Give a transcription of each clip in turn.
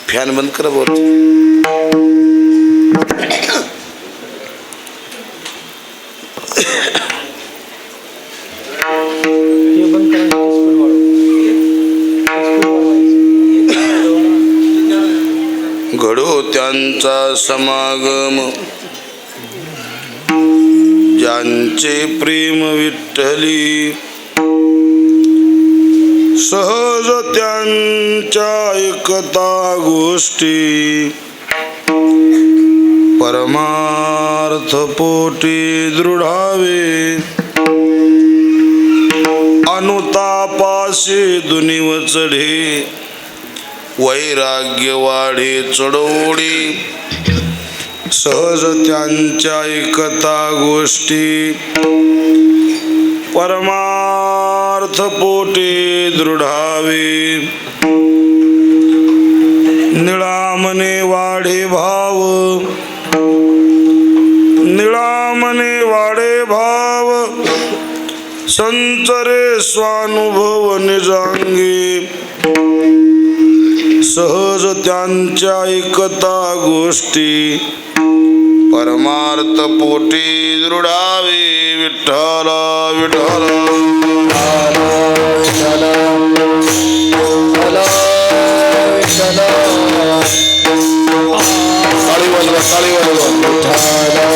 Fan बंद करा बोल. घडो त्यांचा समागम ज्यांचे प्रेम विठ्ठली, सहज त्यांच्या ऐकता गोष्टी, परमार्थ पोटी दृढावे, अनुतापाशी दुनिव चढे, वैराग्य वाढे चढवडी, सहज त्यांच्या ऐकता गोष्टी, परमार्थ पोटी दृढावे, निळामने वाढे भाव, निळामने वाढे भाव, संचरे स्वानुभव निजांगी, सहज त्यांच्या ऐकता गोष्टी, परमार्थ पोटी दृढावे. विठ्ठला विठ्ठला ताळी वाजवा, ताळी वाजवा.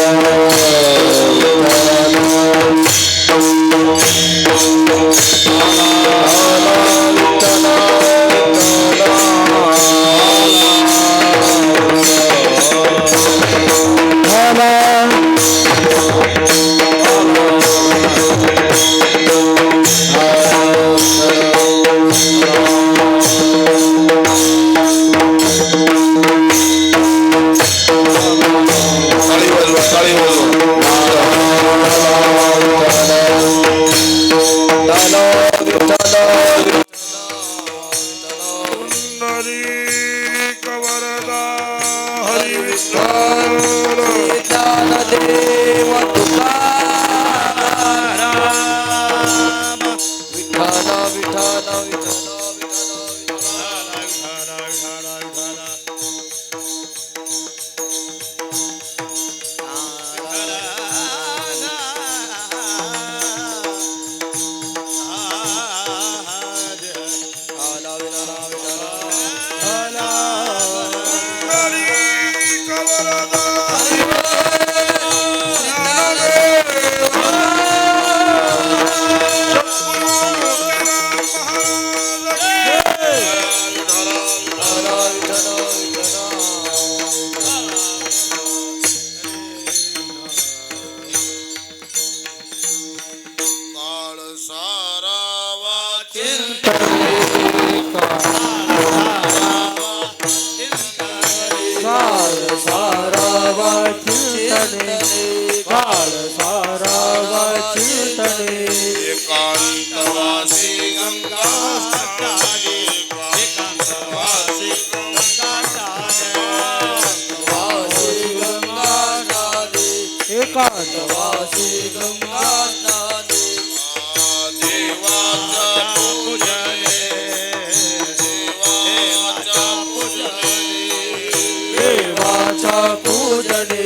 पूजने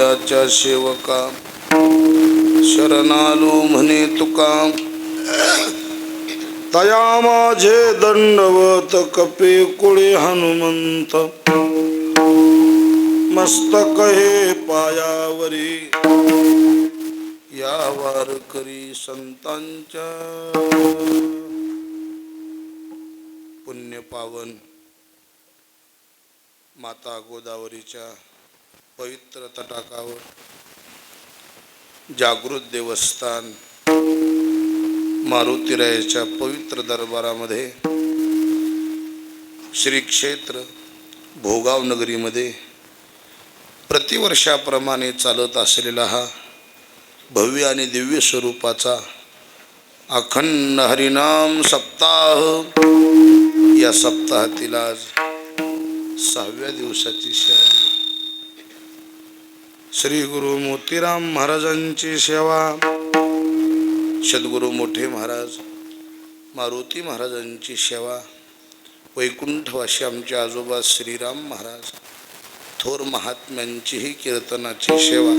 विठ्ठलाच्या सेवका शरणालो म्हणे तुका तया माझे दंडवत कपे कुळे हनुमंत मस्तक हे पायावरी या वारकरी संतांच्या पुण्य पावन माता गोदावरीच्या पवित्र तटाकावर जागृत देवस्थान मारुतीरायाच्या पवित्र दरबारामध्ये श्री क्षेत्र भोगाव नगरीमध्ये प्रतिवर्षाप्रमाणे चालत असलेला हा भव्य आणि दिव्य स्वरूपाचा अखंड हरिनाम सप्ताह या सप्ताहातील आज 6व्या दिवसाची सेवा श्री गुरु मोतीराम महाराजांची सेवा सद्गुरु मोठे महाराज मारुती महाराजांची सेवा वैकुंठवासी आमचे आजोबा श्रीराम महाराज थोर महात्म्यांचीही कीर्तनाची सेवा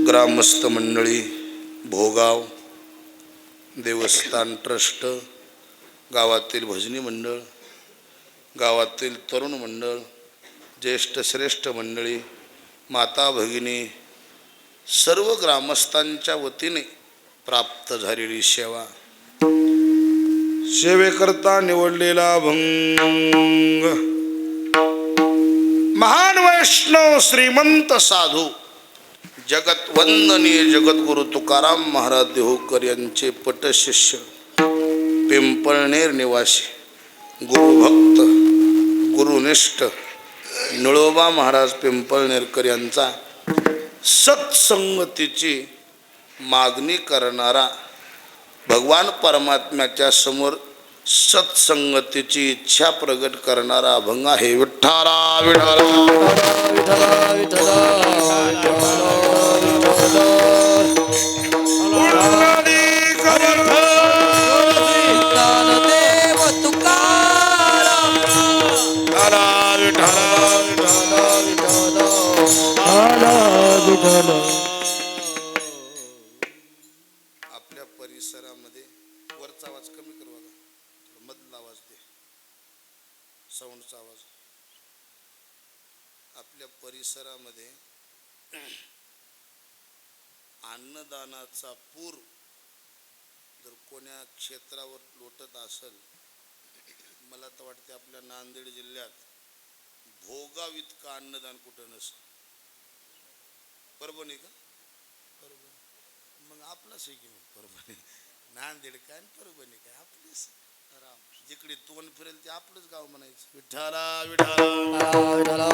ग्रामस्थ मंडळी भोगाव देवस्थान ट्रस्ट गावातील भजनी मंडळ गावातील तरुण मंडळ ज्येष्ठ श्रेष्ठ मंडळी माता भगिनी सर्व ग्रामस्थांच्या वतीने प्राप्त झालेली सेवा सेवेकरता निवडलेला भंग महान वैष्णव श्रीमंत साधू जगत वंदनीय जगद्गुरु तुकाराम महाराज देहूकर यांचे पटशिष्य पिंपळनेर निवासी गुरुभक्त गुरुनिष्ठ निळोबा महाराज पिंपळनेरकर यांचा सत्संगतीची मागणी करणारा भगवान परमात्म्याच्या समोर सत्संगतीची इच्छा प्रगट करणारा अभंग आहे. विठ्ठला विठ्ठला विठ्ठला विठ्ठला आपल्या परिसरामध्ये वरचा आवाज कमी कर बघा, मधला आवाज दे, साऊंडचा आवाज. आपल्या परिसरामध्ये अन्नदानाचा पूर जर कोण्या क्षेत्रावर लोटत असेल, मला तर वाटते आपल्या नांदेड जिल्ह्यात भोगाव इतकं अन्नदान कुठं नसेल. परभणी का? परभणी मग आपलंच आहे की मग परभणी. नांदेड काय परभणी काय आपलीच. जिकडे तोंड फिरेल ते आपलंच गाव म्हणायचं. विठ्ठला विठ्ठला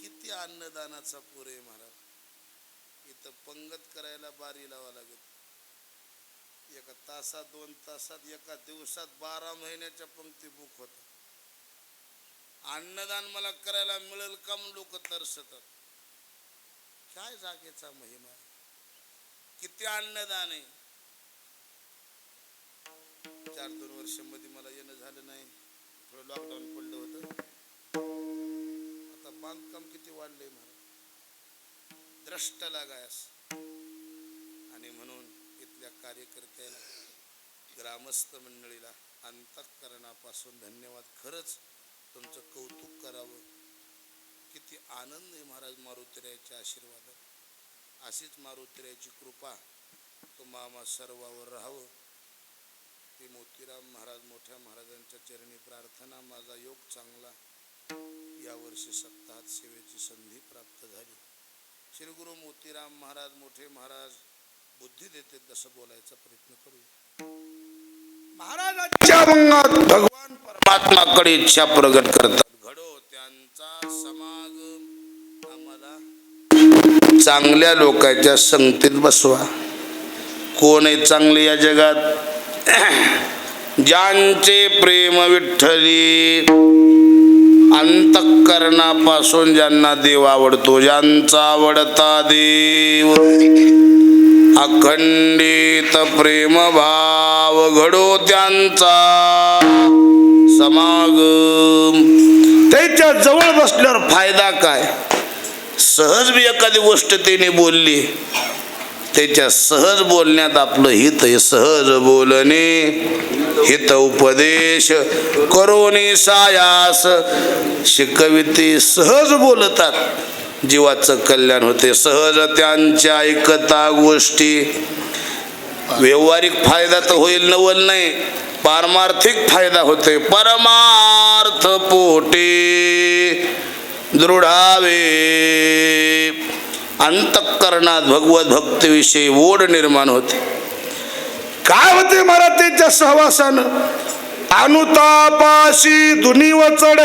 किती अन्नदानाचा पूर आहे महाराज. इथं पंगत करायला बारी लावा लागत. एका तासात 2 तासात एका दिवसात 12 महिन्याच्या पंक्ती बुक होतात. अन्नदान मला करायला मिळेल का म्हणून लोक तरसतात. काय जागेचा महिमा, किती अन्नदान आहे. 4-2 वर्षांमध्ये मला येणं झालं नाही, थोडं लॉकडाऊन पडलं होतं. आता बांधकाम किती वाढलंय मला द्रष्ट लागायस. आणि म्हणून इथल्या कार्यकर्त्याला ग्रामस्थ मंडळीला अंतःकरणापासून धन्यवाद. खरंच तुमचं कौतुक करावं. किती आनंद आहे महाराज मारुतीरायाच्या आशीर्वादात. अशीच मारुतीरायाची कृपा तुम्हा सर्वावर राहावं. ती मोतीराम महाराज मोठ्या महाराजांच्या चरणी प्रार्थना. माझा योग चांगला, यावर्षी सप्ताहात सेवेची संधी प्राप्त झाली. श्री गुरु मोतीराम महाराज मोठे महाराज बुद्धी देते तसं बोलायचा प्रयत्न करूया. महाराजांच्या अंगात भगवान परमात्माकडे इच्छा प्रगट करतात. घडो त्यांचा समागम. आम्हाला चांगल्या लोकांच्या संगतीत बसवा. कोण आहे चांगले या जगात? ज्यांचे प्रेम विठ्ठली, अंतःकरणापासून ज्यांना देव आवडतो, ज्यांचा आवडता देव, अखंडित प्रेम भाव घडो त्यांचा समागम. त्याच्या जवळ बसल्यावर फायदा काय? सहज बी एखादी गोष्ट त्याने बोलली, त्याच्या सहज बोलण्यात आपलं हित आहे. सहज बोलणे हित उपदेश करोनी सायास. शिकविते सहज बोलतात, जीवाचं कल्याण होते. सहज त्यांच्या ऐकता गोष्टी. व्यावहारिक फायदा तर होईल नवल नाही, पारमार्थिक फायदा होते. परमार्थ पोटे दृढावे. अंतःकरणात भगवत भक्तीविषयी ओढ निर्माण होते. काय होते महाराज त्याच्या सहवासानं? अनुतापाशी दुनीव चढे.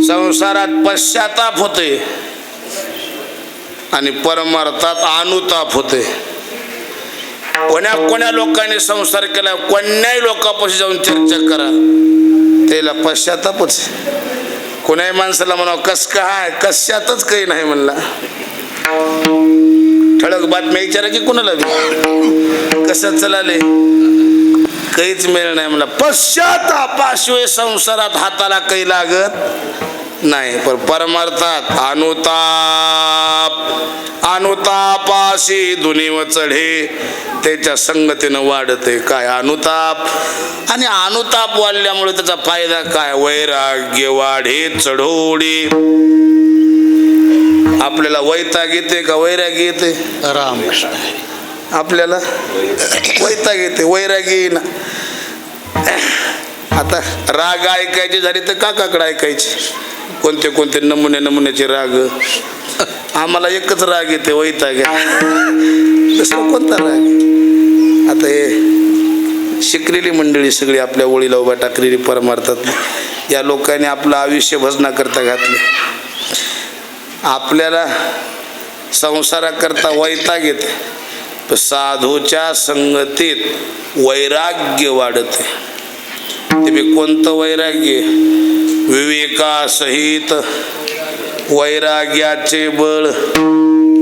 संसारात पश्चाताप होते आणि परमार्थात अनुताप होते. कोण्या लोकांनी संसार केला, कोण्याही लोकांपाशी जाऊन चर्चा करा, त्याला पश्चातापच. कोणाही माणसाला म्हणावं कस काय, कशातच काही नाही म्हणला. ठळक बातम्या विचारा की कोणाला कसं चलाले, काहीच मिळणार नाही म्हणला. पश्चातापाशिवाय संसारात हाताला काही लागत नाही. पण परमार्थात अनुतापाशी दुनीव चढे. त्याच्या संगतीनं वाढते. काय अनुताप? आणि अनुताप वाढल्यामुळे त्याचा फायदा काय? वैराग्य वाढे चढोडी. आपल्याला वैताग येते का वैराग्य येते? रामकृष्ण. आपल्याला वैताग येते, वैराग्य येईना. आता राग ऐकायची झाली तर काकाकडे ऐकायची. कोणते नमुन्याचे राग. आम्हाला एकच राग येते, वैताग. दुसरा कोणता राग? आता हे शिकलेली मंडळी सगळी आपल्या ओळीला उभा टाकलेली परमार्थात, या लोकांनी आपलं आयुष्य भजनाकरता घातले. आपल्याला संसाराकरता वैताग येते, पण साधूच्या संगतीत वैराग्य वाढते. ते बी कोणतं वैराग्य? विवेकासहित वैराग्याचे बळ.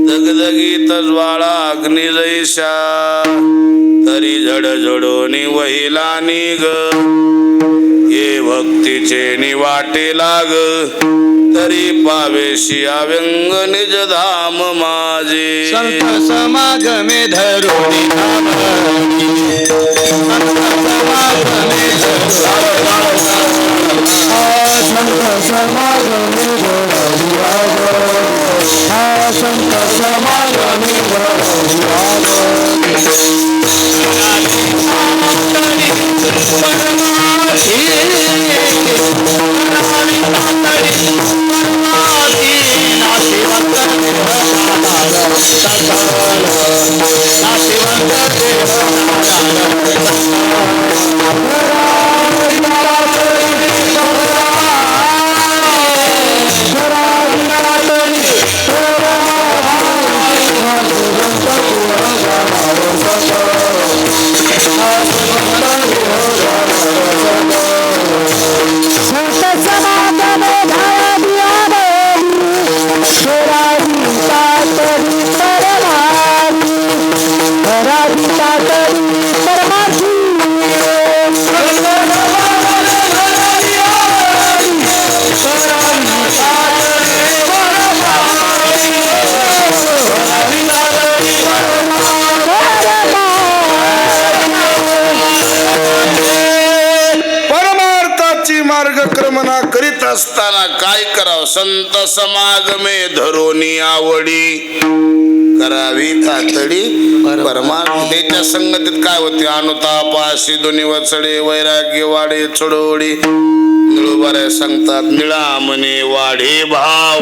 दगदगीत ज्वाळा अग्नी जैसा, तरी झडझडोनी वहिला निग. ये भक्तीचे निवाटे लाग, तरी पावेशी व्यंग निज धाम माझे. संत समागमे धरुणी नाम, संत समागमे मार्गक्रमणा करीत असताना काय करावं? संत समागमे धरोनी आवडी. करावी तातडी परमार्थेच्या संगतीत काय होते? अनुतापाशी दुनीव चढे, वैराग्य वाढे चढोडी. निळूबारे सांगतात, निळामने वाढे भाव.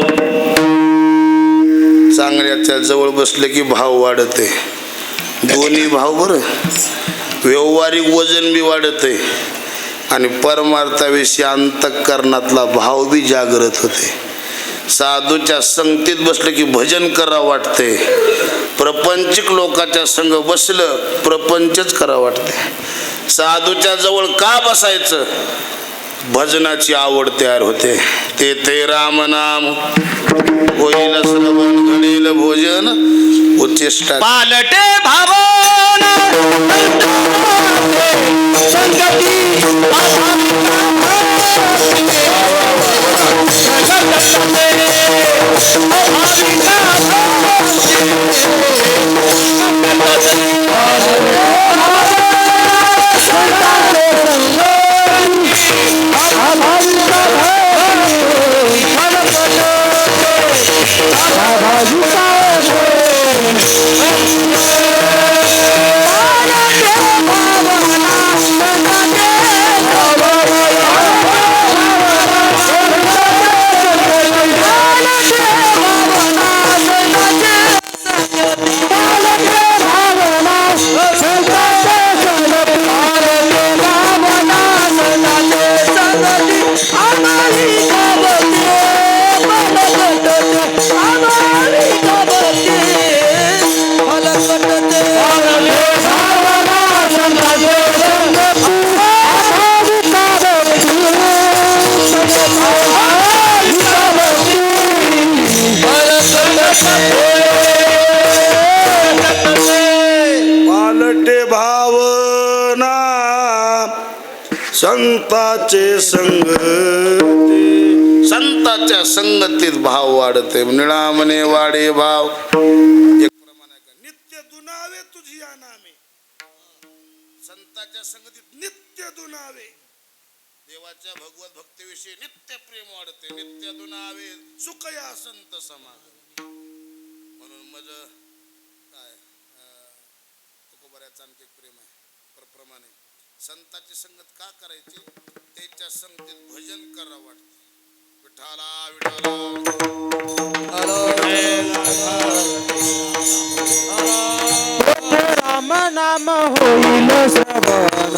चांगल्याच्या जवळ बसले की भाव वाढते. दोन्ही भाव बरं. व्यवहारिक वजन बी वाढते आणि परमार्थाविषयी अंतःकरणातला भाव बी जागृत होते. साधूच्या संगतीत बसलं की भजन करा वाटते. प्रपंचिक लोकांच्या संग बसलं प्रपंचच करा वाटते. साधूच्या जवळ का बसायचं? भजनाची आवड तयार होते. ते रामनाम होईल श्रवण, घडेल भोजन, उच्चिष्टा पालटे भावना संगती संताचे संताच्या संगतीत भाव वाढते. निळा म्हणे वाढे भाव. एक प्रमाण आहे का, नित्य दुनावे तुझी या नामे. संताच्या संगतीत नित्य दुनावे. देवाच्या भगवत भक्तीविषयी नित्य प्रेम वाढते. नित्य दुनावे सुख या संत समागम. म्हणून मज काय तुकोबऱ्याचं आणखी प्रेम आहे. प्रमाणे संताची संगत का करायची, त्याच्या संगतीत भजन करा वाटते. विठाला राम नाम होईल श्रवण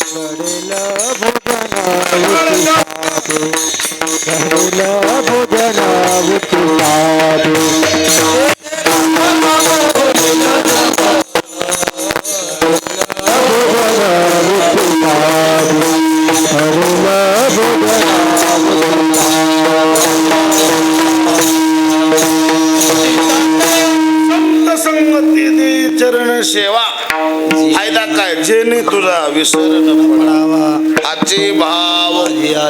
करेल भोजन संगती चरण सेवा. फायदा काय, जेणे तुझा विसर न पडावा. आचे भाव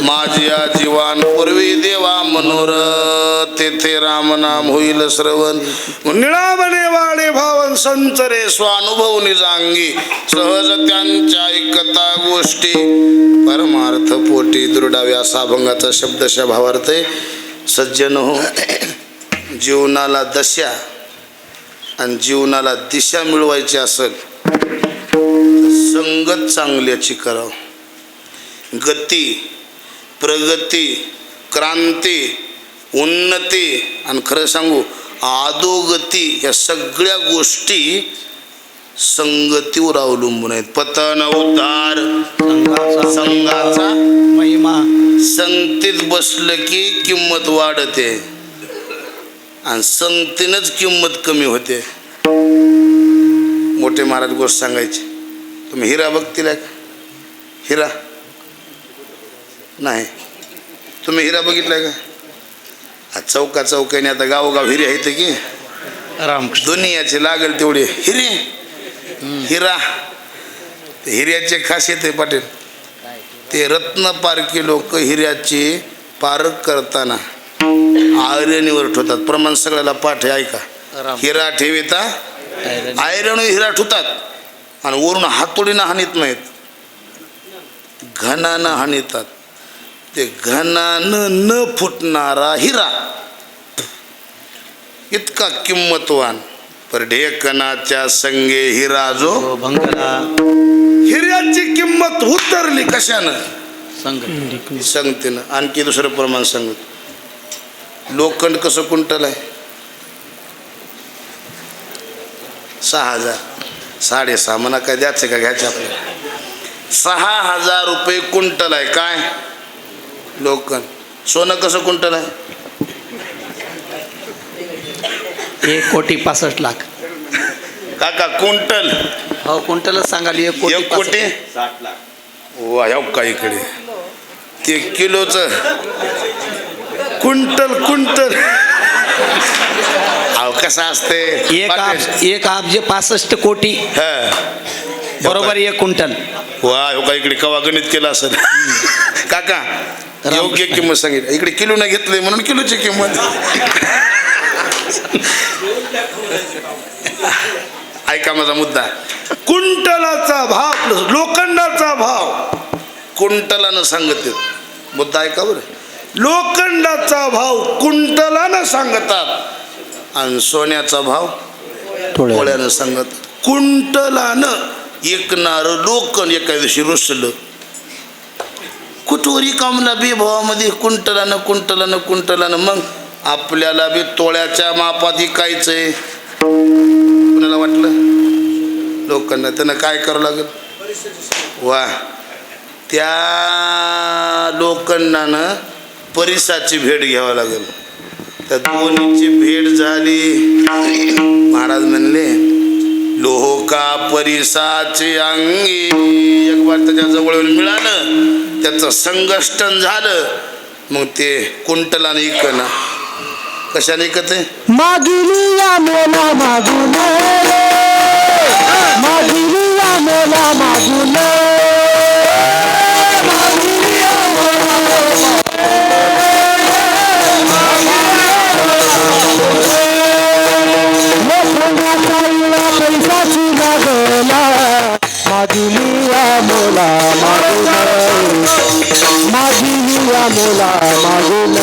माझ्या जीवान पूर्वी देवा मनोरथ. तेथे राम नाम होईल श्रवण. निळावणे वाडे भावन संचरे स्वानुभव निजांगी. सहज त्यांच्या ऐकता गोष्टी परमार्थ पोटी दृढावे. असा अभंगाचा शब्दशः भावार्थ आहे. सज्जन हो, जीवनाला दशा आणि जीवनाला दिशा मिळवायची असेल संगत चांगल्याची करावं. गती, प्रगती, क्रांती, उन्नती आणि खरं सांगू अधोगती या सगळ्या गोष्टी संगतीवर अवलंबून आहेत. पतन उद्धार संघाचा महिमा. संगतीत बसलं की किंमत वाढते आणि संगतीनंच किंमत कमी होते. मोठे महाराज गोष्ट सांगायचे. तुम्ही हिरा बघतील का? हिरा नाही, तुम्ही हिरा बघितलाय का? चौका चौकाने आता गावोगाव हिरे आहेत की रामकृष्ण. दुनियाचे लागेल तेवढे हिरे. हिरा हिऱ्याचे खासियत आहे पाटील. ते रत्न पारखी लोक हिऱ्याची पारख करताना आयरणीवर ठेवतात. प्रमाण सगळ्याला पाठ आहे ऐका. हिरा ठेविता आयरण हिरा ठेवतात आणि वरून हातोडीनं हानीत नाहीत, घनानं हानितात. ते घनानं न फुटणारा हिरा इतका किंमतवान. पर ढेकणाच्या संगे हिरा जो भंगला. हिऱ्याची किंमत उतरली कशानं? संगतीनं. आणखी दुसरं प्रमाण सांगत. लोखंड कसं क्विंटल आहे? 6,000. 6.5 म्हणा, काय द्यायचं का घ्यायचं आपल्याला? 6,000 रुपये क्विंटल आहे. काय लोखंड. सोनं कसं क्विंटल आहे? 1,65,00,000. काका क्विंटल? हो, क्विंटलच सांगाल. 1,60,00,000. वा हो का इकडे ते किलोचं क्विंटल. अहो कसं असते, 1,65 कोटी बरोबर 1 क्विंटल. वा हो का इकडे कवा गणित केलं असेल. काका योग्य किंमत सांगितली. इकडे किलो नाही घेतले म्हणून किलोची किंमत. ऐका माझा मुद्दा. कुंटलाचा भाव, लोखंडाचा भाव कुंटलानं सांगत. मुद्दा ऐका बरं. लोखंडाचा भाव कुंटलानं सांगतात आणि सोन्याचा भाव तोळ्यानं सांगतात. कुंटलानं एकणारं लोखंड एका दिवशी रुसलं. कुठवरी कामला बेभावामध्ये कुंटलानं. मग आपल्याला बी तोळ्याच्या मापात विकायचंय. कुणाला वाटलं लोखंड, त्यानं काय करावं लागेल? वा, त्या लोखंडानं परिसाची भेट घ्यावं लागेल. त्या दोन्हीची भेट झाली. महाराज म्हणले लोह का परिसाचे अंगी. एक बार त्याच्या जवळ मिळालं, त्याचं संगष्टन झालं. मग ते कुंटलानं इकणं. कशाने इकत आहे? मागिलिया मेला मागुले, मागिलिया मेला मागुले. मोला मागून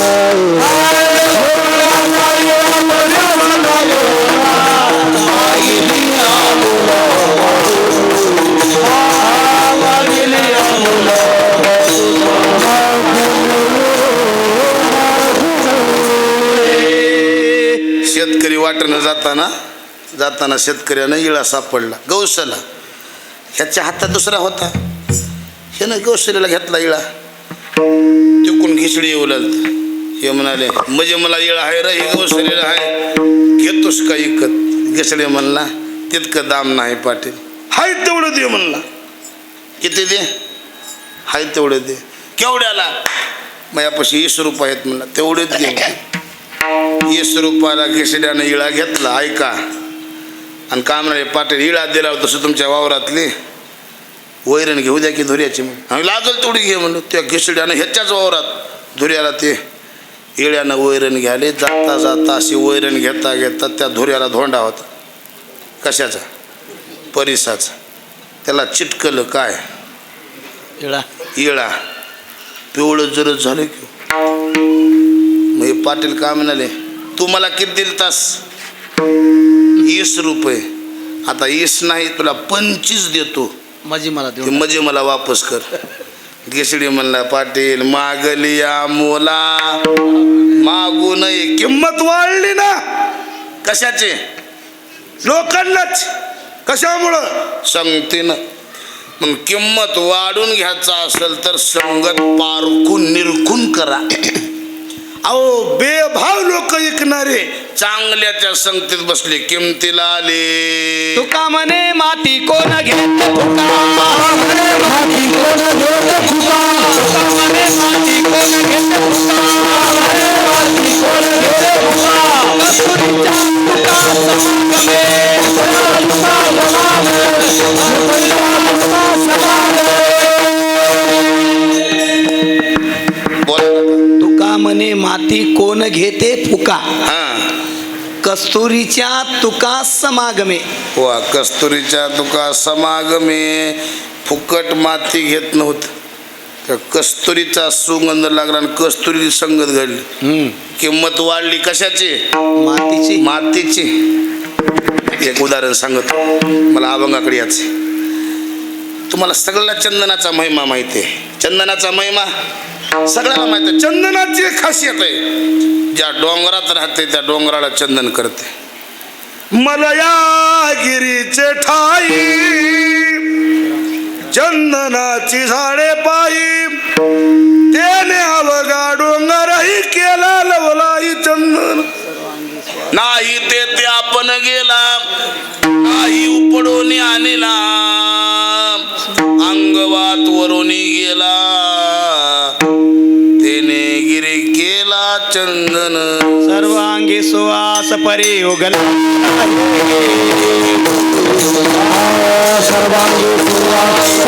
शेतकरी वाटेनं जाताना शेतकऱ्यानं इळा सापडला गौशाला. ह्याच्या हातात दुसरा होता. ह्यानं गौशालेला घेतला इळा. तिकून खिचडी येऊ लागली. हे म्हणाले म्हणजे मला इळा आहे रे, हे गौशालेला आहे, घेतोस का इकत? घिसडे म्हणला तितकं दाम नाही पाटील, हाय तेवढं दे म्हणला. किती दे? हाय तेवढं दे. केवढ्याला? माझ्यापाशी 20 रुपये आहेत म्हणला. तेवढेच दे. 20 रुपयाला घिसड्यानं इळा घेतला. ऐका. आणि का म्हणाले पाटील इळा दिला तसं तुमच्या वावरातली वैरण घेऊ द्या की धुऱ्याची. आम्ही लागल तेवढी घे म्हणलो. त्या घिसड्यानं ह्याच्याच वावरात धुऱ्याला ते इळ्यानं वैरण घ्याले. जाता जाता अशी वैरण घेता घेता त्या धुऱ्याला धोंडा होता. कशाचा? परिसाचा. त्याला चिटकलं काय? इळा. पिवळं जरच झालं की. मग पाटील का म्हणाले तू मला किती दिल तास? 20 रुपये. आता 20 नाही तुला 25 देतो. म्हणजे मला वापस कर. घिसडी म्हणला पाटील मागली या मोला मागू नये. किंमत वाढली ना. कशाची? लोकांनाच. कशामुळं? संगतीनं. मग किंमत वाढून घ्यायचा असेल तर संगत पारखून निरखून करा. अहो बेभाव लोक ऐकणारे चांगल्याच्या संगतीत बसले किमतीला आले. तुका म्हणे माती कोण घेत फुका, म्हणे माती कोण घेत फुका, म्हणे माती कोण घेत फुका, म्हणे माती कोण घेत फुका. कस्तुरीच्या तुका समागमे तुका म्हणे माती कोण घेते फुका, कस्तुरीच्या तुका समागमे. वा कस्तुरीच्या तुका समागमे. फुकट माती घेत नव्हतं. त्या कस्तुरीचा सुगंध लागला आणि कस्तुरी संगत घडली. किंमत वाढली. कशाची? मातीची. मातीची. एक उदाहरण सांगतो. मला अभंगाकडे याचे. तुम्हाला सगळ्याला चंदनाचा महिमा माहिती आहे. चंदनाचा महिमा सगळ्याला माहिती आहे. चंदनाची एक खासियत आहे. ज्या डोंगरात राहते त्या डोंगराला चंदन करते. मला या गिरीचे ठाई चंदनाची झाडे पायी, त्याने अवघा डोंगरही केला लवलाई चंदन. नाही ते आपण गेला, नाही उपडून आणला, अंगवात वरून गेला, तेने गिरी केला चंदन. सर्वांगी सुवास परी उगल, सर्वांगी सुवास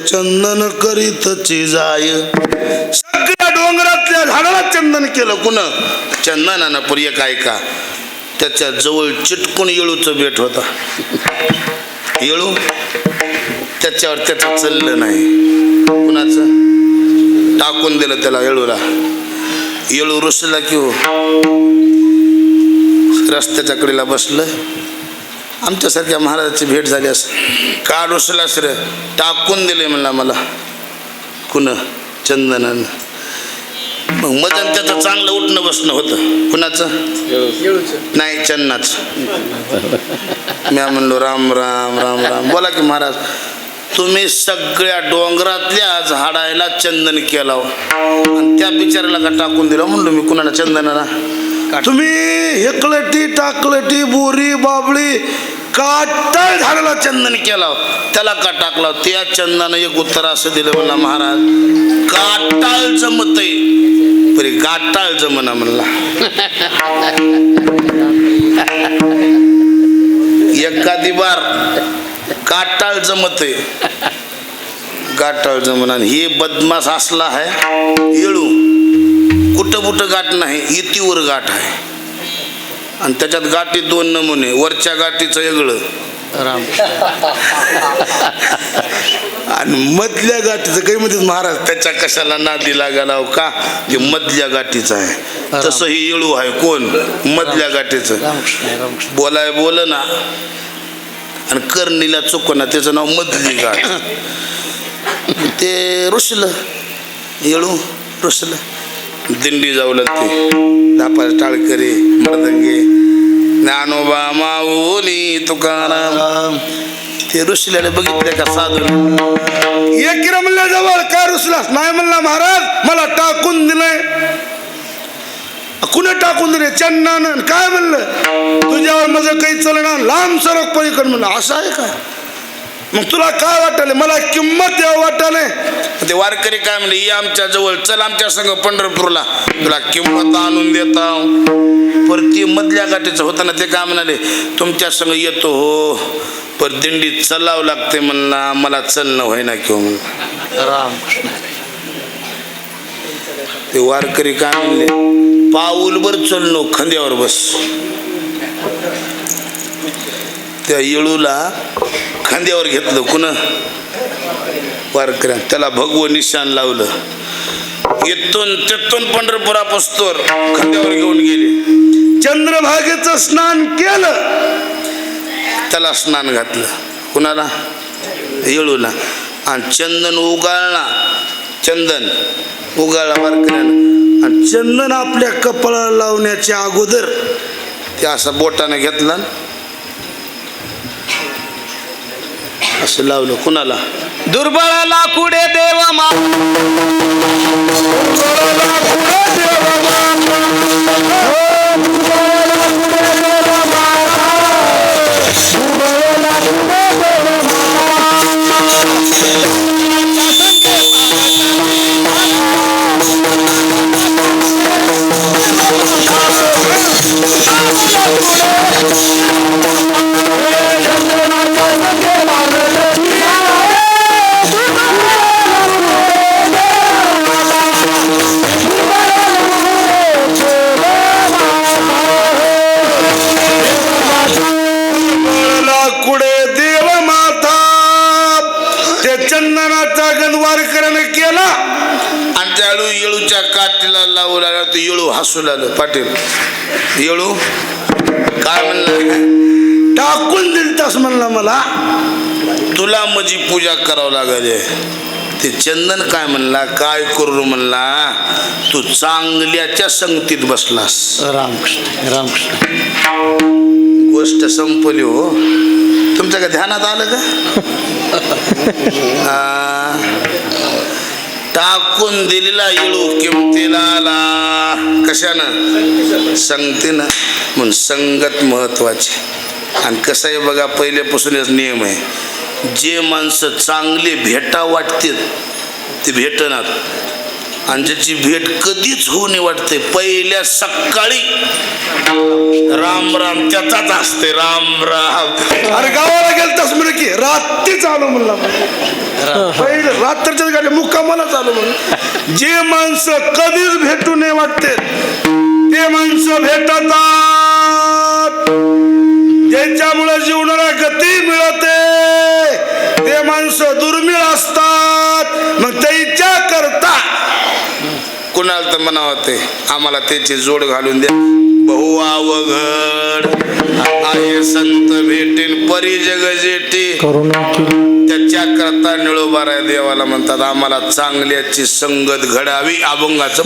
चंदन करीतची जाय. सगळ्या डोंगरातल्या झाडाला चंदन केलं. कुण? चंदनानं. प्रिय काय का त्याच्या जवळ चिटकून येळूचं बेट होता. येळू त्याच्यावर त्याचं चाललं नाही. कुणाचं? टाकून दिलं त्याला येळूला. येळू रुसला की हो रस्त्याच्या कडेला बसलं. आमच्यासारख्या महाराजाची भेट झाली असं. का रुसलास रे? टाकून दिले म्हणला मला. कुण? चंदनानं. मग मदन त्याचं चांगलं उठणं बसणं होतं. कुणाचं? नाही चन्नाचं. मी म्हणलो राम राम राम राम. बोला की महाराज तुम्ही सगळ्या डोंगरातल्या झाडायला चंदन केला आणि त्या बिचाराला का टाकून दिलं? म्हणलो मी कुणाला? चंदनाला. तुम्ही एकलटी टाकलटी बोरी बाबळी काटाळ झाडाला चंदन केला, त्याला का टाकला? त्या चंदनानं एक उत्तर असं दिलं म्हणला महाराज काटाळ जमतय परी गाटाळ जमना म्हणला. एका यादीबार गाठाळ जमत आहे, गाठाळ जमन. आणि हे बदमाश असला आहे येळू, कुठं कुठं गाठ नाही, इतीवर गाठ आहे. आणि त्याच्यात गाठी दोन नमुने, वरच्या गाठीचं वेगळं आणि मधल्या गाठीचं काही म्हणतात महाराज त्याच्या कशाला नादी लागायला हो का, ते मधल्या गाठीचं आहे. तसं ही येळू आहे. कोण? मधल्या गाठीचं. बोलाय बोल ना आणि कर्णीला चुकना, त्याचं नाव मधली गाठ. ते रुसलं येळू, रुसलं. दिंडी जाऊला ते दापा टाळकरी मर्दंगे ज्ञानोबा माऊली तुकाराम, ते रुसल्याला बघितले का साधून. एक म्हणल्या जवळ काय रुसलास? नाही म्हणला महाराज मला टाकून दिलंय. कुणी टाकून दिले? चन्नानं. काय म्हणलं? तुझ्यावर माझं काही चलणार, लांब सरक पलीकडे. म्हणलं असं आहे का? मग तुला काय वाटले? मला किंमत द्यावं वाटले. ते वारकरी काय म्हणले, ये आमच्या जवळ, चल आमच्या संग पंढरपूरला, तुला किंमत आणून देता. परत ते मधल्या गाठीचं होतं ना, ते काय म्हणाले, तुमच्या संग येतो हो, पर दिंडीत चलावं लागते म्हणला, मला चलणं होईना किंवा म्हणलं. ते वारकरी काय म्हणले, पाऊलभर चलनो, खांद्यावर बस. त्या येळूला खांद्यावर घेतलं कुण? वारकऱ्या. त्याला भगवं निशाण लावलं. इथून तिथून पंढरपुरापासून खांद्यावर घेऊन गेले. चंद्रभागेचं स्नान केलं, त्याला स्नान घातलं. कुणाला? येळूला. आणि चंदन उगाळला, चंदन उगाळला वारकऱ्यानं. आणि चंदन आपल्या कपाळाला लावण्याच्या अगोदर ते असं बोटाने घेतला, असं लावलं. कुणाला? दुर्बळाला कुडे देव मा, केला. आणि त्यावेळी येळूच्या काठीला लावू लागला. तो येळू हसू लागलं. पाटील येळू काय म्हणला? टाकून दिलतास म्हणला मला, तुला माझी पूजा करावं लागेल. ते चंदन काय म्हणला, काय करू म्हणला, तू चांगल्याच्या संगतीत बसलास. रामकृष्ण रामकृष्ण. गोष्ट संपली हो. तुमच्या का ध्यानात आलं का? टाकून दिलेला येळू किमतीला आला. कशानं? संगतीनं. म्हणून संगत महत्वाची. आणि कसं आहे बघा, पहिल्यापासूनच नियम आहे, जे माणसं चांगले भेटा वाटते ते भेटणार, आणि ज्याची भेट कधीच होऊ नये वाटते, पहिल्या सकाळी राम राम त्याचाच असते. राम राम. अरे गावाला गेलतास म्हणे की रात्री चालू म्हणला, पहिले रात्रीच्या गाडी मुक्कामाला चालू म्हणून. जे माणसं कधीच भेटू नये वाटते ते माणसं भेटतात, ज्यांच्यामुळे जीवनाला गती मिळते ते माणसं दुर्मिळ असतात. मग त्याच्या करता कुणाला तर म्हणावं ते आम्हाला त्याची जोड घालून द्या. बहु अवघड आहे संत भेटेन परी जग जेठी, त्याच्या करता निळोबारा देवाला म्हणतात आम्हाला चांगल्याची संगत घडावी. अभंगाचं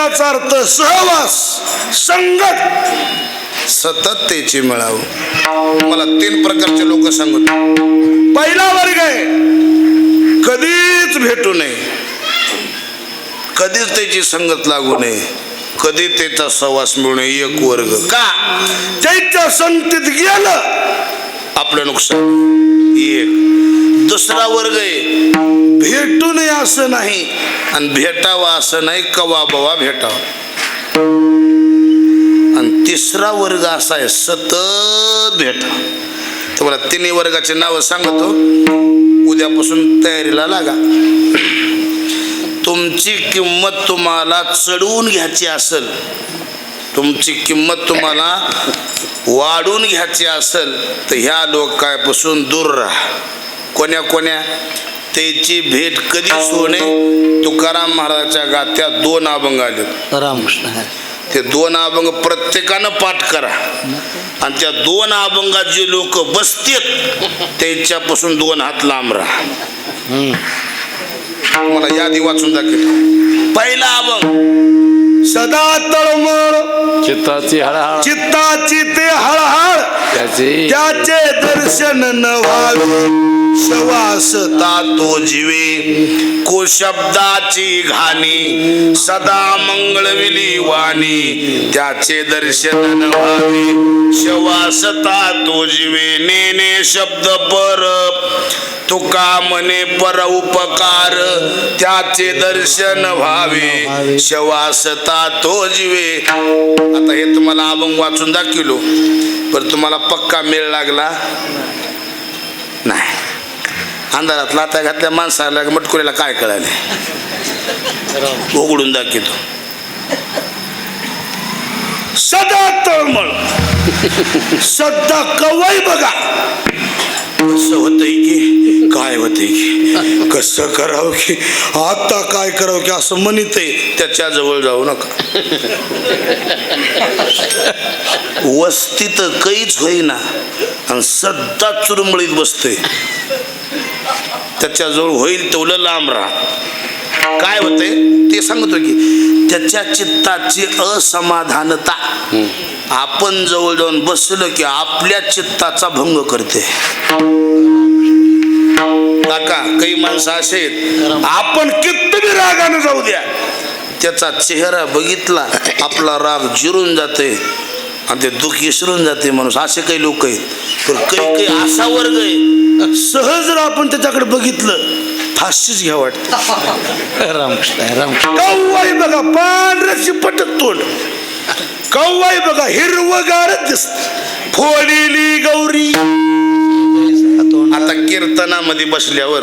शब्दाचा अर्थ सहवास, संगत, सतततेची मिळावं. मला 3 प्रकारचे लोक सांगत. पहिला वर्ग आहे कधीच भेटू नये, कधीच त्याची संगत लागू नये, कधी त्याचा सहवास मिळू नये. एक वर्ग. का? त्याच्या संगतीत गेलं आपलं नुकसान. एक. दुसरा वर्ग आहे भेटू नये असं नाही आणि भेटावा असं नाही, कवा बवा भेटावा. आणि तिसरा वर्ग असा आहे सतत भेटा. तुम्हाला 3 वर्गाचे नाव सांगतो, उद्यापासून तयारीला लागा. तुमची किंमत तुम्हाला चढवून घ्यायची असेल, तुमची किंमत तुम्हाला वाढून घ्यायची असेल तर ह्या लोकांपासून दूर राहा. कोण्या कोण्या? त्याची भेट कधीच होणे. तुकाराम महाराजांच्या गात्यात 2 अभंग आले. रामकृष्ण. ते 2 अभंग प्रत्येकानं पाठ करा आणि त्या 2 अभंगात जे लोक बसतात त्यांच्यापासून 2 हात लांब राहा. मला यादी वाचून दाखव. पहिला अभंग सदा तळमळ चित्ताची हळहळ, चित्ताची ते हळहळ, त्याचे दर्शन न व्हावे, श्वासता तो जीवे, को शब्दाची घाणी, सदा मंगळविली वाणी, त्याचे दर्शन न व्हावे, श्वासता तो जीवे, नेने शब्द पर, तुका मने पर उपकार, त्याचे दर्शन व्हावे, श्वासता तो जीवे. आता हे तुम्हाला अभंग वाचून दाखवलो, पण तुम्हाला पक्का मेळ लागला नाही. अंधारात लाता घातल्या माणसाला मटकुऱ्याला काय कळाले, उघडून दाखवतो. सदा तळमळ, सदा कवई बघा, कसं होतंय की काय होतंय की कसं करावं की आता काय करावं की असं म्हणत आहे. त्याच्या जवळ जाऊ नका. वस्तीत काहीच होईना आणि सध्या चुरमळीत बसतोय. त्याच्याजवळ होईल तेवढं लांब राहा. काय होतंय ते सांगतो की त्याच्या चित्ताची असमाधानता आपण जवळ जाऊन बसलो की आपल्या चित्ताचा भंग करते. काका काही माणसं असे आहेत, आपण किती रागाने जाऊ द्या, त्याचा चेहरा बघितला आपला राग जिरून जाते आणि ते दुःख विसरून जाते माणूस. असे काही लोक आहेत. पण काही काही असा वर्ग आहे सहज जर आपण त्याच्याकडे बघितलं फाशीच घ्या वाटतं. रामकृष्ण. रामकृष्ण. कव्वाई बघा पांढरं चिपट तोंड, कव्वाई बघा हिरवगारच दिसत, फोडीली गौरी. आता कीर्तनामध्ये बसल्यावर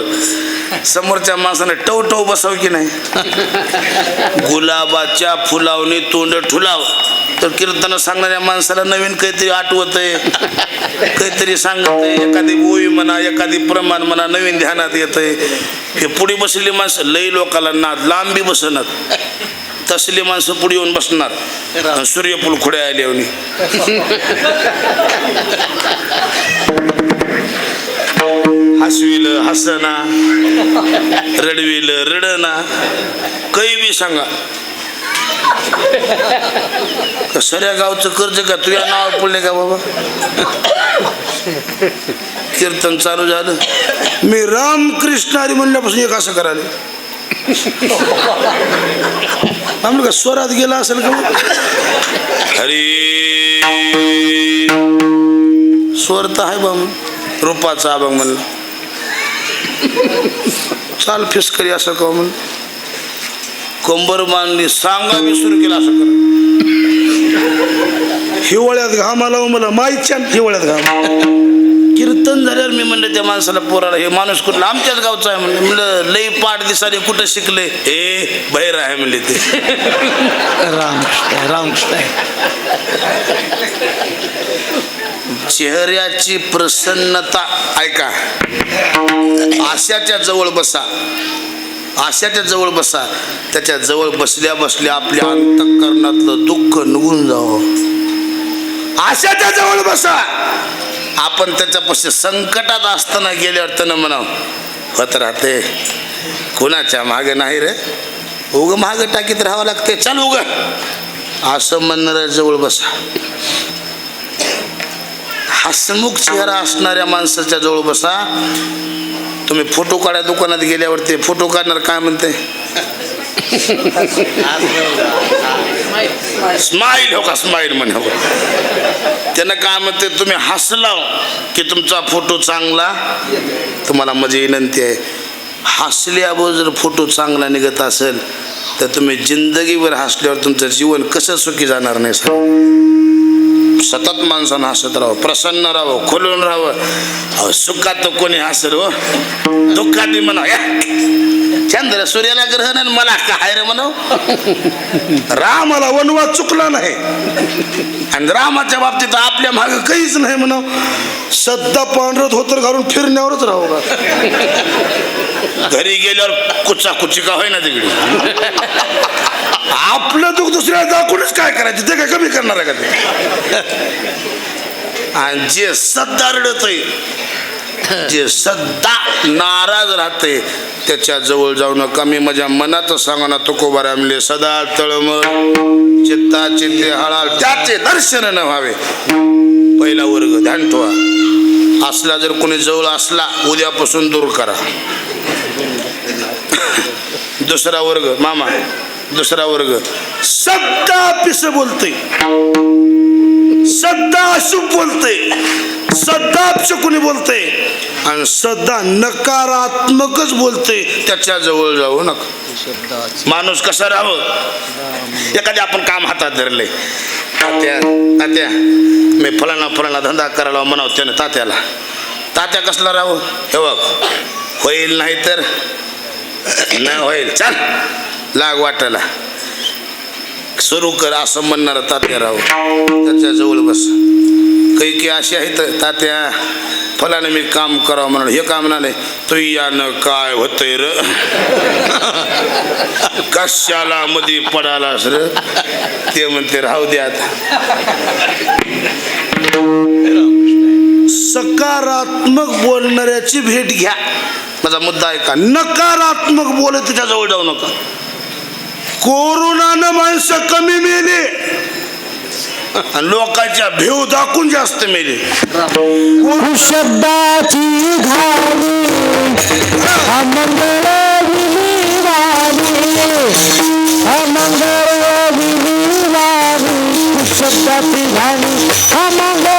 समोरच्या माणसाने टवटव बसाव की नाही, गुलाबाच्या फुलावने तोंड ठुलाव, तर कीर्तन सांगणाऱ्या माणसाला नवीन काहीतरी आठवतंय, काहीतरी सांगतंय, एखादी ओवी म्हणा, एखादी प्रमाण म्हणा नवीन ध्यानात येतंय. हे पुढे बसलेली माणसं लई लोकाला नाद लांबी बसणार, तसली माणसं पुढे येऊन बसणार सूर्यफूल खुड्या आल्यावनी. हसविल हसना, रडविल रडना, काही बी सांगा. सऱ्या गावचं कर्ज का तुझ्या नाव पडले का बाबा? कीर्तन चालू झालं, मी रामकृष्ण हरी म्हणल्यापासून एक असं करायला आम्ही का स्वरात गेला असेल का? हरी स्वर तर आहे बा म्हणून रूपाचा अभंग म्हणलं, चाल फिसकरी असं का म्हणून कंबर बांधली सांगा मी सुरू केलं असं करा. हिवाळ्यात घामाला मला माहीतच्या हिवाळ्यात घाम. कीर्तन झाल्यावर मी म्हणलं त्या माणसाला, पोराला हे माणूस कुठला आमच्याच गावचा आहे म्हणलं लई पाठ दिसाने कुठं शिकले, हे बहिर आहे म्हणले ते. रामकृष्ण. रामकृष्ण. चेहऱ्याची प्रसन्नता ऐका, आशाच्या जवळ बसा, आशाच्या जवळ बसा, त्याच्या जवळ बसल्या बसल्या आपल्या अंतःकरणातलं दुःख निघून जावं. आशाच्या जवळ बसा. आपण त्याच्यापाशी संकटात असताना गेल्यावर त्यानं म्हणावं होत राहते, कुणाच्या मागे नाही रे, उग माग टाकीत राहावं लागते. चल उग असं म्हणणाऱ्या जवळ बसा. हसमुख चेहरा असणाऱ्या माणसाच्या जवळ बसा. तुम्ही फोटो काढा दुकानात गेल्यावर ते फोटो काढणार काय म्हणते स्माईल हो का स्माईल म्हणे हो. त्यांना काय म्हणते तुम्ही हसला की तुमचा फोटो चांगला. तुम्हाला माझी विनंती आहे हसल्यावर जर फोटो चांगला निघत असेल तर तुम्ही जिंदगीभर हसल्यावर तुमचं जीवन कसं सुखी जाणार नाही सर. सतत माणसानं हसत राहावं, प्रसन्न राहावं, खुलून राहावं. सुखात कोणी हसर हो, दुःखात म्हणा चंद्र सूर्याला ग्रहण आणि मला काय रे म्हणू. रामाला वनवास चुकला नाही आणि रामाच्या बाबतीत आपल्या मागे काहीच नाही म्हणा. सध्या पांढरत धोतर घालून फिरण्यावरच राहू का. घरी गेल्यावर कुचाकुची का होईना तिकडे. आपलं दुःख दुसऱ्याला दाखवूनच काय करायचं ते काय कमी करणार आहे का ते. आणि जे सध्या रडतय जे सध्या नाराज राहते त्याच्या जवळ जाऊ नका. मी माझ्या मनात सांगा ना तुकोबा रामले सदा तळमळ चित्ता चित्ते हळाल त्याचे दर्शन न व्हावे. पहिला वर्ग ध्यान ठेवा. असला जर कोणी जवळ असला उद्यापासून दूर करा. दुसरा वर्ग मामा दुसरा वर्ग सध्या पिस बोलते, सध्या अशुभ बोलते, सध्या शकुनी बोलते आणि सध्या नकारात्मकच बोलते त्याच्या जवळ जाऊ नका. माणूस कसा राहावं. एखाद्या आपण काम हातात धरले तात्या तात्या मी फलाना धंदा करायला म्हणावं त्यानं तात्याला. तात्या कसला राहावं हे बघ होईल नाही तर नाही होईल चल लाग वाटायला सुरू कर असं म्हणणार तात्या राव. त्याच्या जवळ बस. काही अशी आहेत तात्या फलाने मी काम करावं म्हणाल हे काम म्हणाले तू यानं काय होतंय र कशाला मध्ये पडालास र. ते म्हणते राहू द्या आता. सकारात्मक बोलणाऱ्याची भेट घ्या. माझा मुद्दा आहे का. नकारात्मक बोलत त्याच्या जवळ जाऊ नका. कोरोनानं माणसं कमी मेले आणि लोकांच्या भेव दाखवून जास्त मेले. शब्दाची घाणी अमंगळ शब्दाची घाणी अमंगळ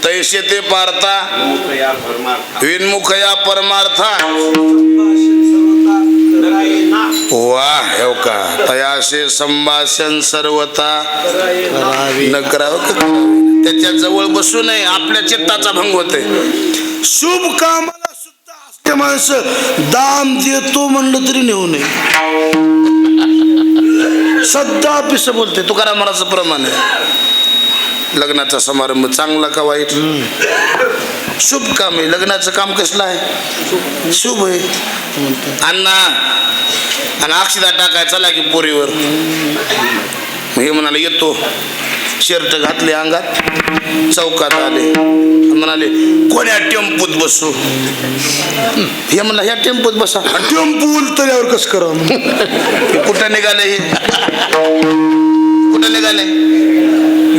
तैसे ते पारता विनमुख या परमार्था. वा हो का तयासे संभाषण सर्वता न करावं. त्याच्या जवळ बसू नये आपल्या चित्ताचा भंग होते. शुभ कामाला सुद्धा असते माणसं दाम देतो म्हणलं तरी नेऊ नये. सध्या पिस बोलते. तुकाराम महाराजाचं प्रमाण आहे. लग्नाचा समारंभ चांगला का वाईट शुभ काम आहे. लग्नाचं काम कसलं आहे शुभ आहे. अण्णा आणि अक्षदा टाकाय चला की पोरीवर हे म्हणाले येतो शर्ट घातले अंगात, चौकात आले, म्हणाले कोण्या टेम्पूत बसू? हे म्हणला ह्या टेम्पूत बसा. टेम्पू उलटल्यावर कसं करा? कुठं निघाले हे? कुठं निघाले?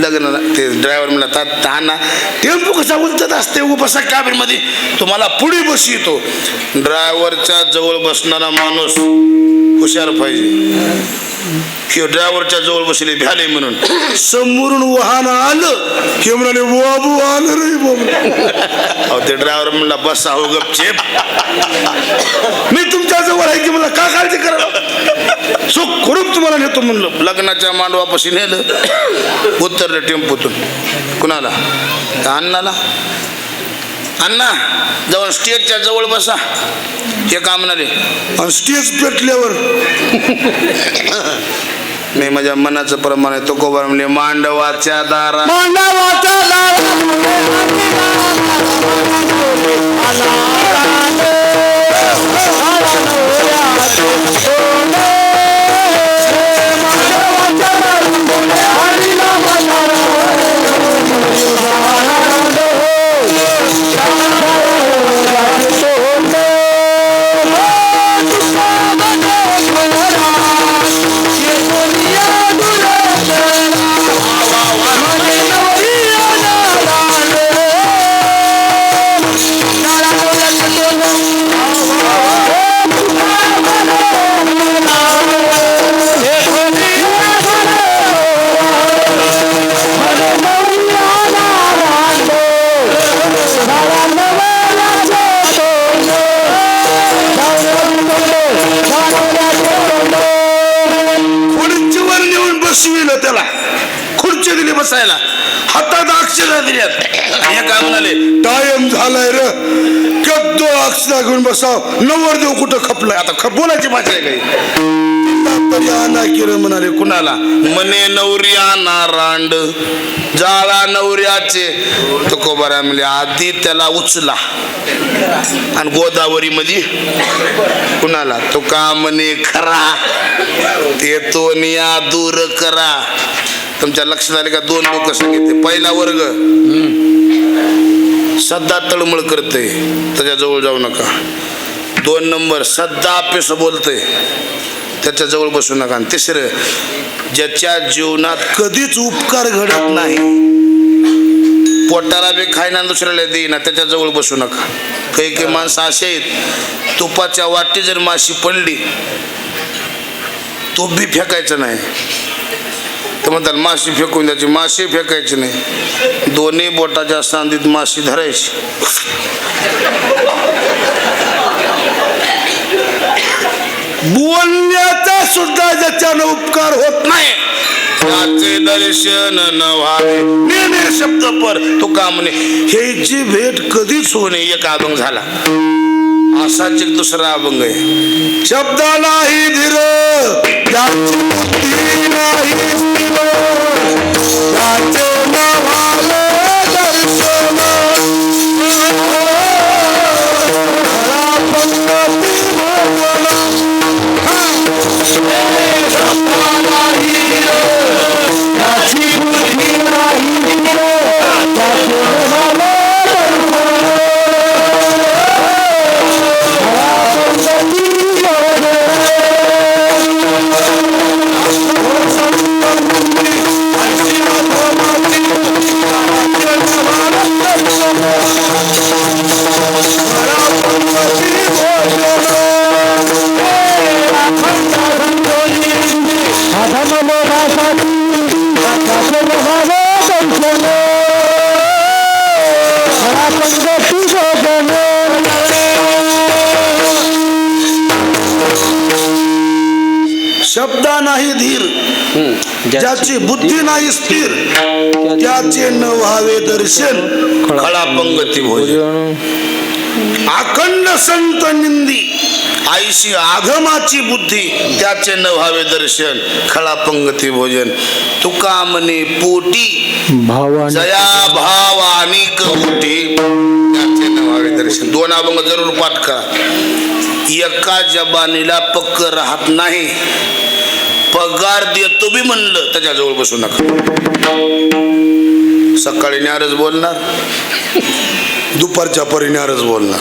लग्नाला. ते ड्रायव्हर म्हणला ताना टेम्पू कसा उलटत असते? बसा कॅबिन मध्ये, तुम्हाला पुढे बसू येतो. ड्रायव्हरच्या जवळ बसणारा माणूस हुशार पाहिजे. हे ड्रायव्हरच्या जवळ बसले भ्याले म्हणून. समोरून वाहन आलं हे म्हणाले बाबू आलं रे बाबू. ते ड्रायव्हर म्हणला बसा हो गपचेप, मी तुमच्या जवळ आहे की मला का काळजी करा, सुखरूप तुम्हाला नेतो म्हणलं. लग्नाच्या मांडवापाशी नेलं, उतरलं टेम्पूतून. कुणाला? अण्णाला. अण्णा जवळ स्टेजच्या जवळ बसा. हे का म्हणाले? आणि स्टेज पेटल्यावर नाही माझ्या मनाचं प्रमाण आहे. तो कोबा म्हणले मांडवाच्या दारा त्याला खुर्ची दिली बसायला, हातात अक्षरा दिल्यात. हे काय म्हणाले? टाइम झालाय रे, कद्दो अक्षरा घेऊन बसाव. नवर देव कुठं खपलाय? आता बोलायची भाषा आहे काही आणा केलं म्हणाले. कुणाला? मने नवऱ्याना रांड जाळा नवऱ्याचे. तुकोबारा म्हणले आधी त्याला उचला आणि गोदावरी मध्ये. कुणाला? तो का म्हणे खरा ते तो निया दूर करा. तुमच्या लक्षात आले का? दोन लोक सांगितले. पहिला वर्ग सध्या तळमळ करते, त्याच्या जवळ जाऊ नका. 2 नंबर सध्या पेस बोलतय, त्याच्या जवळ बसू नका. आणि तिसरं ज्याच्या जीवनात कधीच उपकार घडत नाही, पोटाला बी खायना दुसऱ्याला देईना, त्याच्या जवळ बसू नका. काही काही माणसं असे आहेत, तुपाच्या वाटी जर माशी पडली तूप बी फेकायचं नाही. तर म्हणतात माशी फेकून द्यायची. माशी फेकायची नाही, दोन्ही बोटाच्या सांधीत माशी धरायची. बोलण्याचा सुद्धा ज्याच्यानं उपकार होत नाही त्याचे दर्शन न व्हावे. नेणे शब्द पर तो का म्हणे ह्याची भेट कधीच होणे. एक अभंग झाला, असाच एक दुसरा अभंग आहे. शब्दालाही धीर ज्याची बुद्धी नाही स्थिर, ज्याचे नावाले दर्शन, पंगती भोजन. शब्दालाही धीर ज्याची बुद्धी नाही स्थिर, ज्याचे नावाले शब्दा नाही धीर ज्याची बुद्धी नाही स्थिर, त्याचे न व्हावे दर्शन, खळा पंगती भोजन. अखंड संत निंदी आईशी आगमाची बुद्धी, त्याचे न व्हावे दर्शन, खळा पंगती भोजन. तुका म्हणे पोटी जया भाव आणि कवटी, त्याचे न व्हावे दर्शन. 2 अभंग जरूर पाठ करा. एका जबानीला पक्क राहत नाही, पगार देतो बी म्हणलं त्याच्याजवळ बसू नका. सकाळी न्यारच बोलणार, दुपारच्या परी न्यारच बोलणार.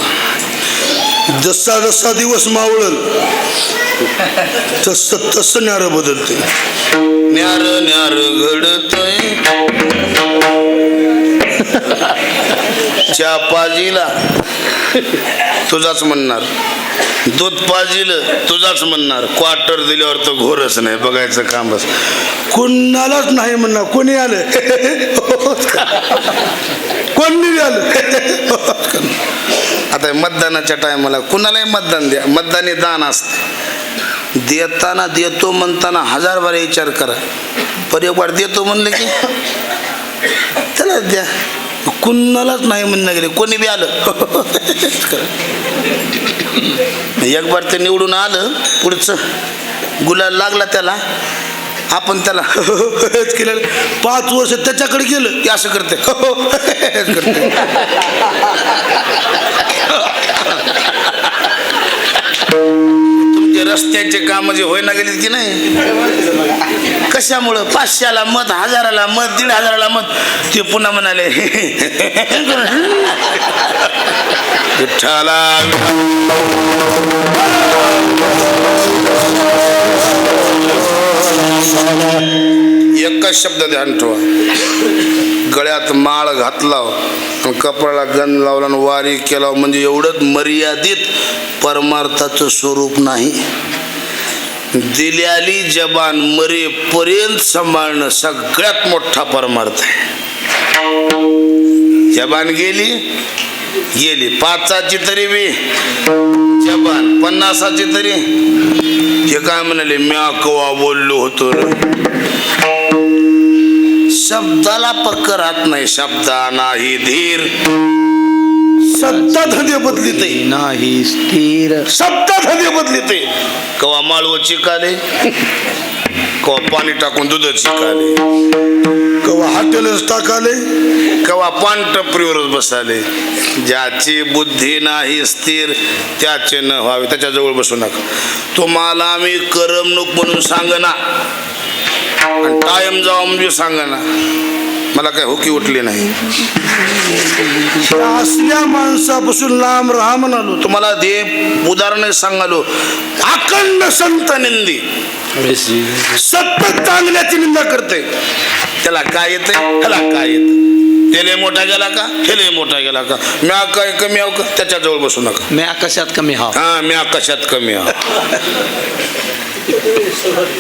जसा जसा दिवस मावळल तस तस न्यार बदलते. न्यार न्यार घडतय चहा पाजीला तुझाच म्हणणार, दूध पाजील तुझाच म्हणणार, क्वार्टर दिल्यावर तर घोरच नाही बघायचं काम. बस कोणालाच नाही म्हणणार. कोणी आलं कोणी आलं. आता मतदानाच्या टायमाला कुणालाही मतदान द्या, मतदानी दान असते. देताना देतो म्हणताना 1000 बार विचार करा. परिवार देतो म्हणलं की त्याला द्या. कुणालाच नाही म्हणणं गेले, कोणी बी आलं एक बार ते निवडून आलं, पुढचं गुलाल लागला त्याला, आपण त्याला केलं 5 वर्ष त्याच्याकडे गेलं की असं करते तुमचे रस्त्याचे काम जे होईना गेलेत की नाही, कशामुळं 500ला मत, 1000ला मत, 1500ला मत, ते पुन्हा म्हणाले विठ्ठला एकच शब्द ध्यान ठेवा. गळ्यात माळ घातला, कपाळाला गंध लावला, वारी केला म्हणजे एवढंच मर्यादित परमार्थाचं स्वरूप नाही. दिल्याली जबान मरेपर्यंत सांभाळणं सगळ्यात मोठा परमार्थ आहे. जबान गेली गेली, 5ची तरी बी जबान, 50ची तरी. हे काय म्हणाले, म्या कवा बोललो होतो. शब्दाला पक्क राहत नाही, शब्दा नाही धीर. सत्ता धंदे बदलिते नाही स्थिर. सत्ता धंदे बदलिते. कवा माळव चिकाले, कवा पाणी टाकून दूध चिकाले, कवा हॉटेलच टाकाले, कवा पान टपरीवरच बसाले. ज्याची बुद्धी नाही स्थिर त्याचे न व्हावे, त्याच्याजवळ बसू नका. तुम्हाला आम्ही करमणूक म्हणून सांगना आणि टाइम जावा म्हणजे सांगना, मला काय हुकी उठली नाही. असल्या माणसापासून लांब राहा म्हणालो. तुम्हाला दे उदाहरण सांगालो. अखंड संत निंदी, सतत चांगल्याची निंदा करते. त्याला काय येते, त्याला काय येतं, त्याला मोठा गेला का, त्याला मोठा गेला का, म्या काय कमी आहो का, त्याच्याजवळ बसू नका. मी आकाशात कमी हा. हा, मी आकाशात कमी आहो.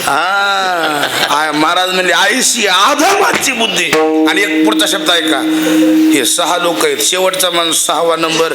हा, महाराज म्हणले आईशी आधमाची बुद्धी. आणि एक पुढचा शब्द आहे का, हे 6 लोक आहेत, शेवटचा माणूस 6वा नंबर